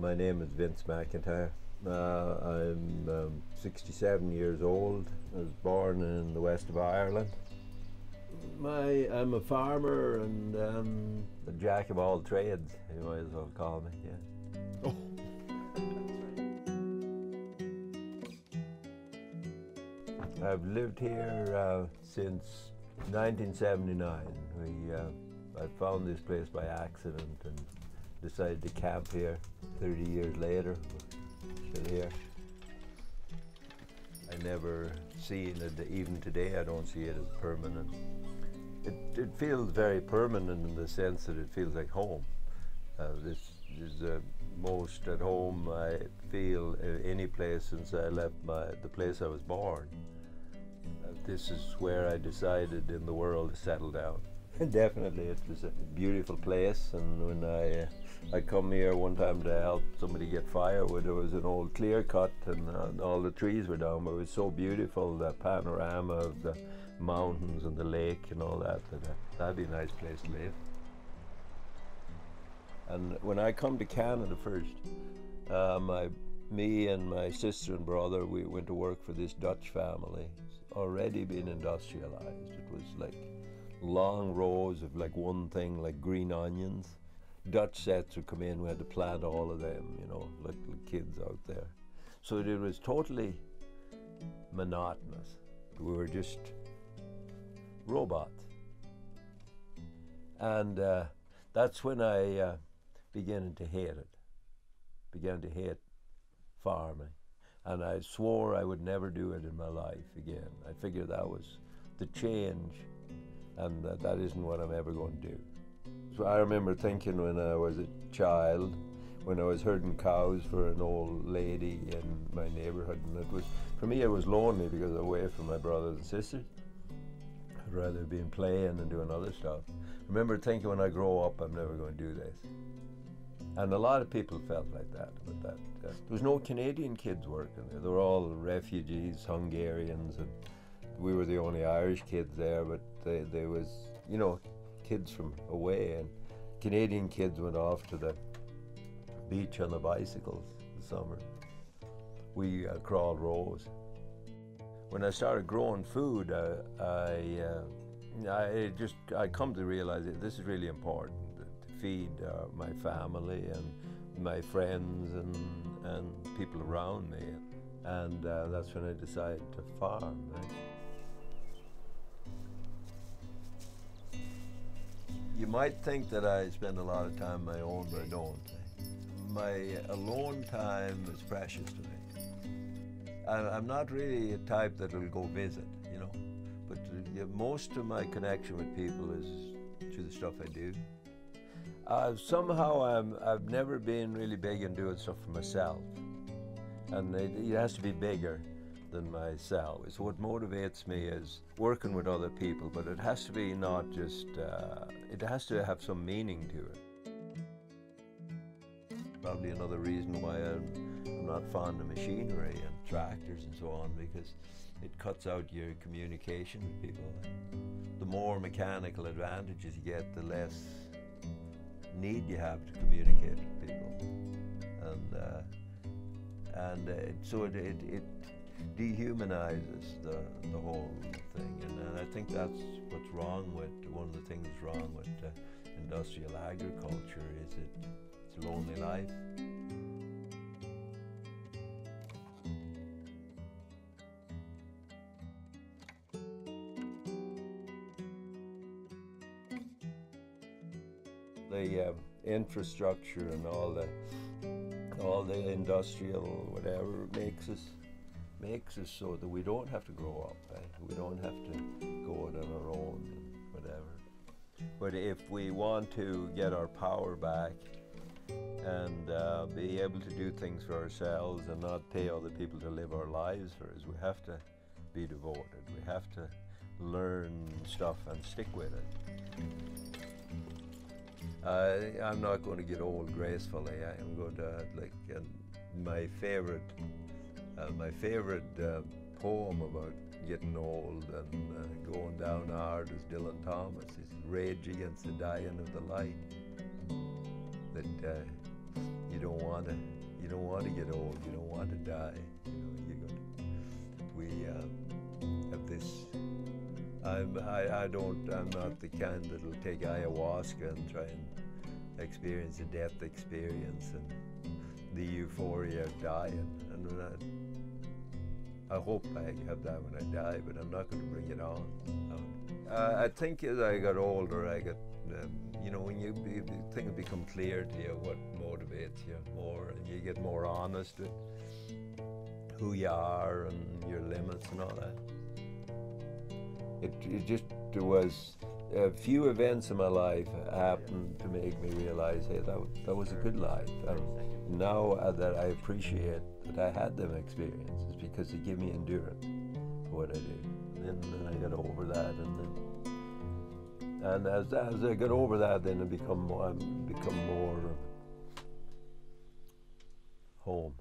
My name is Vince McIntyre. I'm 67 years old. I was born in the west of Ireland. I'm a farmer and a jack of all trades, you might as well call me, yeah. Oh. I've lived here since 1979. I found this place by accident and decided to camp here. 30 years later, we're still here. I never seen it, even today I don't see it as permanent. It feels very permanent in the sense that it feels like home. This is the most at home I feel any place since I left the place I was born. This is where I decided in the world to settle down. Definitely, it was a beautiful place, and when I come here one time to help somebody get firewood, there was an old clear cut and all the trees were down, but it was so beautiful, the panorama of the mountains and the lake and all that, that'd be a nice place to live. And when I come to Canada first, me and my sister and brother, we went to work for this Dutch family. It's already been industrialized. It was like long rows of like one thing, like green onions. Dutch sets would come in, we had to plant all of them, you know, like little kids out there. So it was totally monotonous. We were just robots. And that's when I began to hate it. Began to hate farming. And I swore I would never do it in my life again. I figured that was the change, and that isn't what I'm ever going to do. So I remember thinking when I was a child, when I was herding cows for an old lady in my neighborhood, and it was, for me it was lonely because I was away from my brothers and sisters. I'd rather be playing and doing other stuff. I remember thinking when I grow up I'm never going to do this. And a lot of people felt like that. But there was no Canadian kids working there. They were all refugees, Hungarians, and we were the only Irish kids there, but there was, you know, kids from away, and Canadian kids went off to the beach on the bicycles in the summer. We crawled rows. When I started growing food, I come to realize that this is really important, to feed my family and my friends and people around me, and that's when I decided to farm. Right? You might think that I spend a lot of time on my own, but I don't. My alone time is precious to me. I'm not really a type that will go visit, you know, but most of my connection with people is through the stuff I do. Somehow I've never been really big in doing stuff for myself, and it has to be bigger than myself. So what motivates me is working with other people, but it has to be not just, it has to have some meaning to it. Probably another reason why I'm not fond of machinery and tractors and so on, because it cuts out your communication with people. The more mechanical advantages you get, the less need you have to communicate with people. So it dehumanizes the whole thing, and I think that's what's wrong with, one of the things wrong with industrial agriculture is it's a lonely life. The infrastructure and all the industrial whatever makes us so that we don't have to grow up, right? We don't have to go it on our own and whatever. But if we want to get our power back and be able to do things for ourselves and not pay other people to live our lives for us, we have to be devoted. We have to learn stuff and stick with it. I'm not going to get old gracefully. I am going to, like, my favorite poem about getting old and going down hard is Dylan Thomas. It's rage against the dying of the light. That you don't want to You don't want to get old. You don't want to die. You know, we have this. I'm not the kind that'll take ayahuasca and try and experience a death experience and the euphoria of dying. And I hope I have that when I die, but I'm not going to bring it on. I think as I got older, I got, you know, when things become clear to you what motivates you more, and you get more honest with who you are and your limits and all that. There was a few events in my life happened to make me realize, hey, that was a good life. And now that I appreciate that I had them experiences, because they give me endurance for what I do. And then I got over that, and as I got over that, then I become more home.